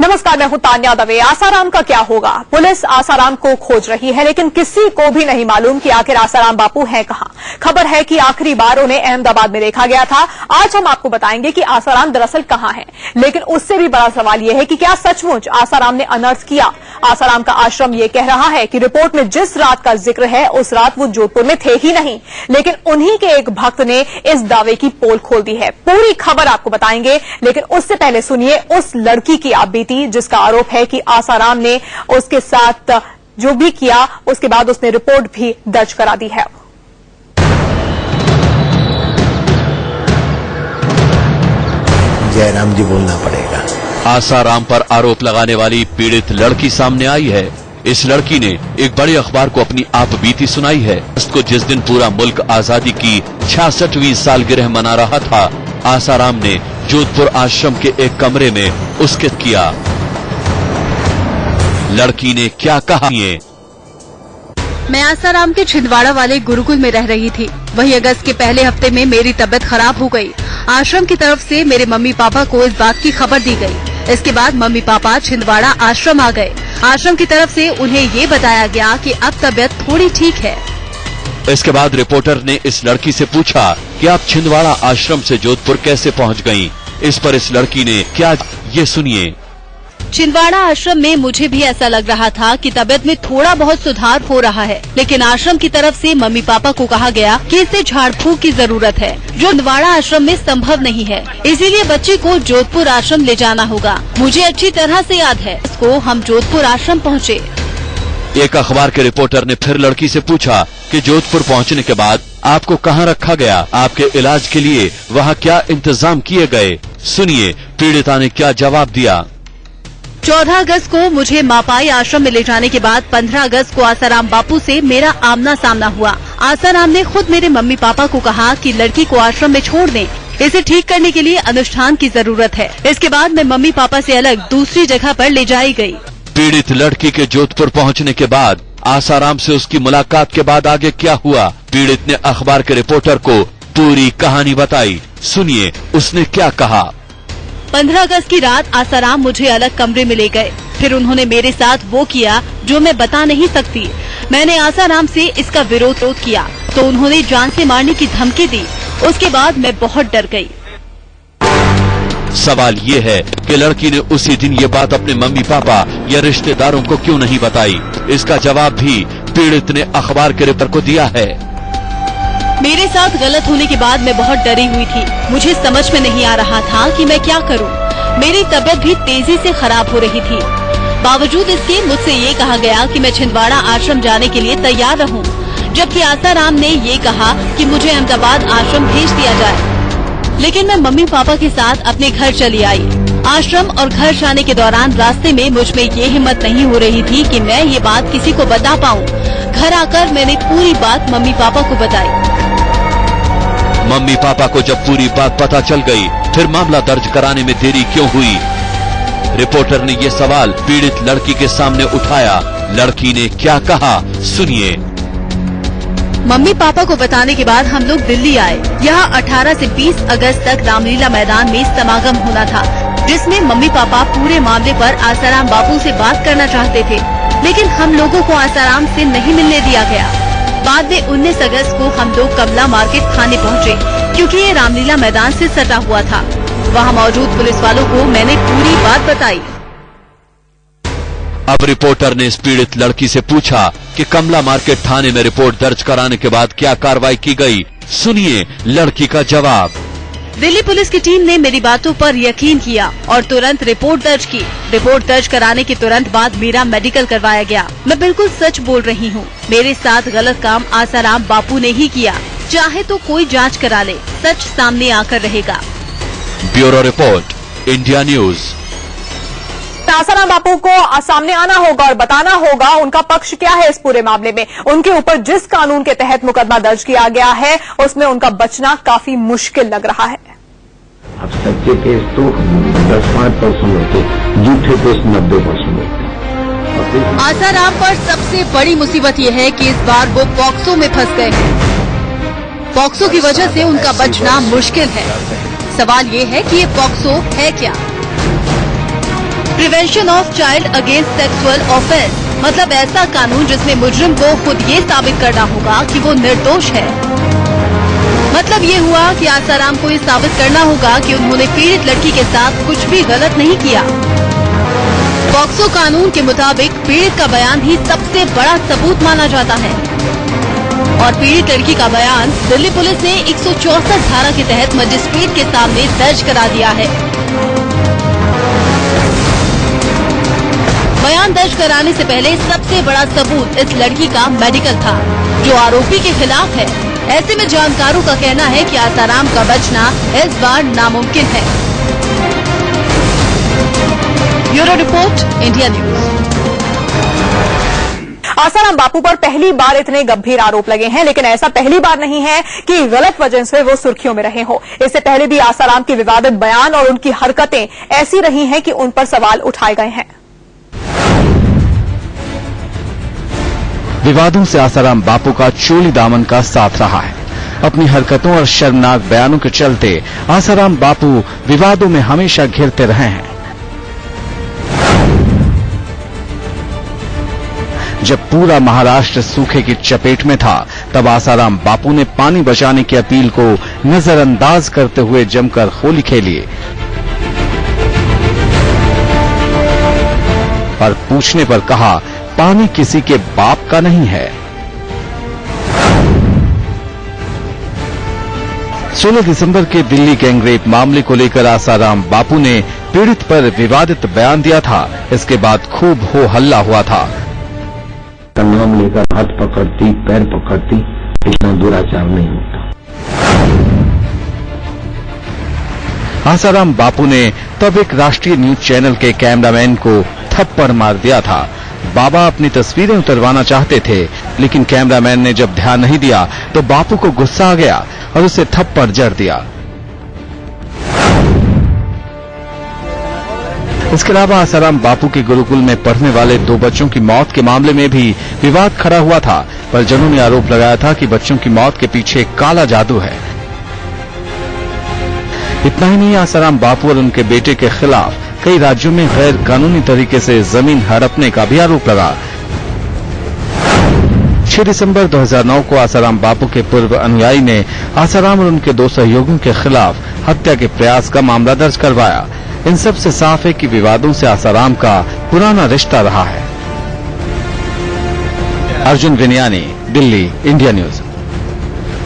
नमस्कार, मैं हूं तान्या दवे। आसाराम का क्या होगा? पुलिस आसाराम को खोज रही है, लेकिन किसी को भी नहीं मालूम कि आखिर आसाराम बापू हैं कहां। खबर है कि आखिरी बार उन्हें अहमदाबाद में देखा गया था। आज हम आपको बताएंगे कि आसाराम दरअसल कहां है, लेकिन उससे भी बड़ा सवाल यह है कि क्या सचमुच आसाराम ने अनर्थ किया। आसाराम का आश्रम ये कह रहा है कि रिपोर्ट में जिस रात का जिक्र है उस रात वो जोधपुर में थे ही नहीं, लेकिन उन्हीं के एक भक्त ने इस दावे की पोल खोल दी है। पूरी खबर आपको बताएंगे, लेकिन उससे पहले सुनिए उस लड़की की आप बीती जिसका आरोप है कि आसाराम ने उसके साथ जो भी किया उसके बाद उसने रिपोर्ट भी दर्ज करा दी है। जयराम जी बोलना पड़ेगा। आसाराम पर आरोप लगाने वाली पीड़ित लड़की सामने आई है। इस लड़की ने एक बड़े अखबार को अपनी आप बीती सुनाई है। उसको जिस दिन पूरा मुल्क आजादी की 66वीं सालगिरह मना रहा था, आसाराम ने जोधपुर आश्रम के एक कमरे में उसके किया। लड़की ने क्या कहा? मैं आसाराम के छिंदवाड़ा वाले गुरुकुल में रह रही थी। वहीं अगस्त के पहले हफ्ते में मेरी तबीयत खराब हो गई। आश्रम की तरफ से मेरे मम्मी पापा को इस बात की खबर दी गई। इसके बाद मम्मी पापा छिंदवाड़ा आश्रम आ गए। आश्रम की तरफ से उन्हें ये बताया गया कि अब तबीयत थोड़ी ठीक है। इसके बाद रिपोर्टर ने इस लड़की से पूछा कि आप छिंदवाड़ा आश्रम से जोधपुर कैसे पहुंच गईं? इस पर इस लड़की ने क्या, ये सुनिए। छिंदवाड़ा आश्रम में मुझे भी ऐसा लग रहा था कि तबीयत में थोड़ा बहुत सुधार हो रहा है, लेकिन आश्रम की तरफ से मम्मी पापा को कहा गया कि इसे झाड़ फूक की जरूरत है, जो छिंदवाड़ा आश्रम में संभव नहीं है। इसीलिए बच्ची को जोधपुर आश्रम ले जाना होगा। मुझे अच्छी तरह से याद है, इसको हम जोधपुर आश्रम पहुँचे। एक अखबार के रिपोर्टर ने फिर लड़की से पूछा कि जोधपुर पहुंचने के बाद आपको कहां रखा गया? आपके इलाज के लिए वहां क्या इंतजाम किए गए? सुनिए पीड़िता ने क्या जवाब दिया। 14 अगस्त को मुझे मापाई आश्रम में ले जाने के बाद 15 अगस्त को आसाराम बापू से मेरा आमना सामना हुआ। आसाराम ने खुद मेरे मम्मी पापा को कहा कि लड़की को आश्रम में छोड़ दें, इसे ठीक करने के लिए अनुष्ठान की जरूरत है। इसके बाद मैं मम्मी पापा से अलग दूसरी जगह पर ले जाई गई। पीड़ित लड़की के जोधपुर पहुंचने के बाद आसाराम से उसकी मुलाकात के बाद आगे क्या हुआ? पीड़ित ने अखबार के रिपोर्टर को पूरी कहानी बताई। सुनिए उसने क्या कहा। 15 अगस्त की रात आसाराम मुझे अलग कमरे में ले गए। फिर उन्होंने मेरे साथ वो किया जो मैं बता नहीं सकती। मैंने आसाराम से इसका विरोध किया तो उन्होंने जान से मारने की धमकी दी। उसके बाद मैं बहुत डर गई। सवाल ये है कि लड़की ने उसी दिन ये बात अपने मम्मी पापा या रिश्तेदारों को क्यों नहीं बताई? इसका जवाब भी पीड़ित ने अखबार के रिपोर्टर को दिया है। मेरे साथ गलत होने के बाद मैं बहुत डरी हुई थी। मुझे समझ में नहीं आ रहा था कि मैं क्या करूं। मेरी तबीयत भी तेजी से खराब हो रही थी। बावजूद इसके मुझसे ये कहा गया कि मैं छिंदवाड़ा आश्रम जाने के लिए तैयार रहूं, जबकि आसाराम ने ये कहा कि मुझे अहमदाबाद आश्रम भेज दिया जाए। लेकिन मैं मम्मी पापा के साथ अपने घर चली आई। आश्रम और घर जाने के दौरान रास्ते में मुझ में ये हिम्मत नहीं हो रही थी कि मैं ये बात किसी को बता पाऊं। घर आकर मैंने पूरी बात मम्मी पापा को बताई। मम्मी पापा को जब पूरी बात पता चल गई, फिर मामला दर्ज कराने में देरी क्यों हुई? रिपोर्टर ने ये सवाल पीड़ित लड़की के सामने उठाया। लड़की ने क्या कहा? सुनिए। मम्मी पापा को बताने के बाद हम लोग दिल्ली आए। यहाँ 18 से 20 अगस्त तक रामलीला मैदान में समागम होना था, जिसमें मम्मी पापा पूरे मामले पर आसाराम बापू से बात करना चाहते थे, लेकिन हम लोगों को आसाराम से नहीं मिलने दिया गया। बाद में 19 अगस्त को हम लोग कमला मार्केट थाने पहुँचे, क्योंकि ये रामलीला मैदान से सटा हुआ था। वहाँ मौजूद पुलिस वालों को मैंने पूरी बात बताई। अब रिपोर्टर ने इस पीड़ित लड़की से पूछा कि कमला मार्केट थाने में रिपोर्ट दर्ज कराने के बाद क्या कार्रवाई की गई? सुनिए लड़की का जवाब। दिल्ली पुलिस की टीम ने मेरी बातों पर यकीन किया और तुरंत रिपोर्ट दर्ज की। रिपोर्ट दर्ज कराने के तुरंत बाद मेरा मेडिकल करवाया गया। मैं बिल्कुल सच बोल रही हूँ। मेरे साथ गलत काम आसाराम बापू ने ही किया। चाहे तो कोई जांच करा ले, सच सामने आकर रहेगा। Bureau report, India news. Asaram Bapu को सामने आना होगा और बताना होगा उनका पक्ष क्या है इस पूरे मामले में। उनके ऊपर जिस कानून के तहत मुकदमा दर्ज किया गया है उसमें उनका बचना काफी मुश्किल लग रहा है। अब सच्चे केस तो 10-5% होते, झूठे केस 90% होते। आसाराम पर सबसे बड़ी मुसीबत ये है कि इस बार वो पॉक्सो में फंस गए हैं। पॉक्सो की वजह से उनका बचना मुश्किल है। सवाल ये है कि ये पॉक्सो है क्या? Prevention of child against sexual offence, मतलब ऐसा कानून जिसमें मुजरिम को खुद ये साबित करना होगा कि वो निर्दोष है। मतलब ये हुआ कि आसाराम को ये साबित करना होगा कि उन्होंने पीड़ित लड़की के साथ कुछ भी गलत नहीं किया। पॉक्सो कानून के मुताबिक पीड़ित का बयान ही सबसे बड़ा सबूत माना जाता है और पीड़ित लड़की का बयान दिल्ली पुलिस ने 164 धारा के तहत मजिस्ट्रेट के सामने दर्ज करा दिया है। बयान दर्ज कराने से पहले सबसे बड़ा सबूत इस लड़की का मेडिकल था, जो आरोपी के खिलाफ है। ऐसे में जानकारों का कहना है कि आसाराम का बचना इस बार नामुमकिन है। Bureau report, India news. Asaram Bapu पर पहली बार इतने गंभीर आरोप लगे हैं, लेकिन ऐसा पहली बार नहीं है कि गलत वजह से वो सुर्खियों में रहे हो। इससे पहले भी आसाराम के विवादित बयान और उनकी हरकतें ऐसी रही हैं कि उन पर सवाल उठाए गए हैं। विवादों से आसाराम बापू का चोली दामन का साथ रहा है। अपनी हरकतों और शर्मनाक बयानों के चलते आसाराम बापू विवादों में हमेशा घिरते रहे हैं। जब पूरा महाराष्ट्र सूखे की चपेट में था, तब आसाराम बापू ने पानी बचाने की अपील को नजरअंदाज करते हुए जमकर होली खेली और पूछने पर कहा, पानी किसी के बाप का नहीं है। 16 दिसंबर के दिल्ली गैंगरेप मामले को लेकर आसाराम बापू ने पीड़ित पर विवादित बयान दिया था। इसके बाद खूब हो हल्ला हुआ था। नाम लेकर हाथ पकड़ती, पैर पकड़ती, इतना दुराचार नहीं होता। आसाराम बापू ने तब एक राष्ट्रीय न्यूज चैनल के कैमरामैन को थप्पड़ मार दिया था। बाबा अपनी तस्वीरें उतरवाना चाहते थे, लेकिन कैमरामैन ने जब ध्यान नहीं दिया तो बापू को गुस्सा आ गया और उसे थप्पड़ जड़ दिया। इसके अलावा आसाराम बापू के गुरुकुल में पढ़ने वाले 2 बच्चों की मौत के मामले में भी विवाद खड़ा हुआ था। परिजनों ने आरोप लगाया था कि बच्चों की मौत के पीछे काला जादू है। इतना ही नहीं, आसाराम बापू और उनके बेटे के खिलाफ कई राज्यों में गैर कानूनी तरीके से जमीन हड़पने का भी आरोप लगा। 6 दिसंबर 2009 को आसाराम बापू के पूर्व अनुयायी ने आसाराम और उनके 2 सहयोगियों के खिलाफ हत्या के प्रयास का मामला दर्ज करवाया। इन सब से साफ है कि विवादों से आसाराम का पुराना रिश्ता रहा है। Arjun Vinayani, Delhi, India news.